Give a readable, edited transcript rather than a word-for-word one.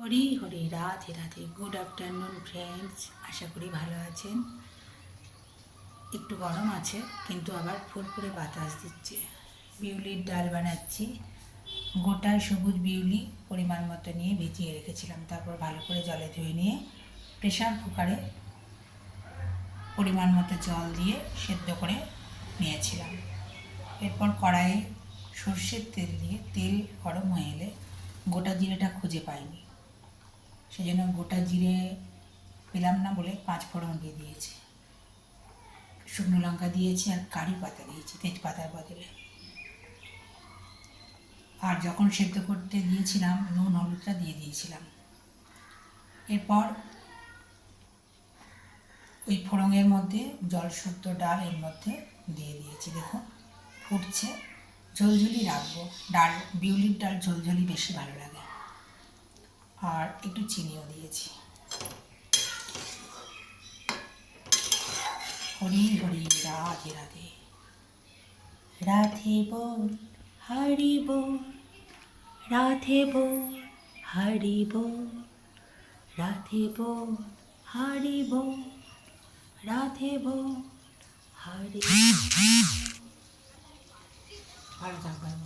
Hari Hari, Radhe Radhe. Good afternoon friends, আশা করি ভালো আছেন। একটু গরম আছে কিন্তু আবার ফুরফুরে বাতাস দিচ্ছে। বিউলির ডাল বানাচ্ছি। গোটা সবুজ বিউলি পরিমাণ মতো নিয়ে ভিজিয়ে রেখেছিলাম, তারপর ভালো করে জলে ধুয়ে নিয়ে প্রেশার কুকারে পরিমাণ মতো জল দিয়ে সেদ্ধ করে নিয়েছিলাম। এরপর কড়াইয়ে সর্ষের তেল দিয়ে তেল গরম হয়ে এলে গোটা জিরেটা খুঁজে পাইনি, সেজন্য গোটা জিরে পেলাম না বলে 5 ফোড়ন দিয়ে দিয়েছি, শুকনো লঙ্কা দিয়েছি আর কারি পাতা দিয়েছি তেজপাতার বদলে। আর যখন সেদ্ধ করতে দিয়েছিলাম নুন হলুদটা দিয়ে দিয়েছিলাম। এরপর ওই ফোড়নের মধ্যে জল শুদ্ধ ডাল এর মধ্যে দিয়ে দিয়েছি। দেখুন ফুটছে, ঝোলঝুলি রাখবো। ডাল বিউলির ডাল ঝোলঝুলি বেশি ভালো লাগে। আর একটু চিনিও দিয়েছি। হরি হরি, রাধে রাধে। রাধে বল হরি বল, রাধে বল হরি বল, রাধে বল হরি বল, রাধে বল হরি। ভালো থাকবেন।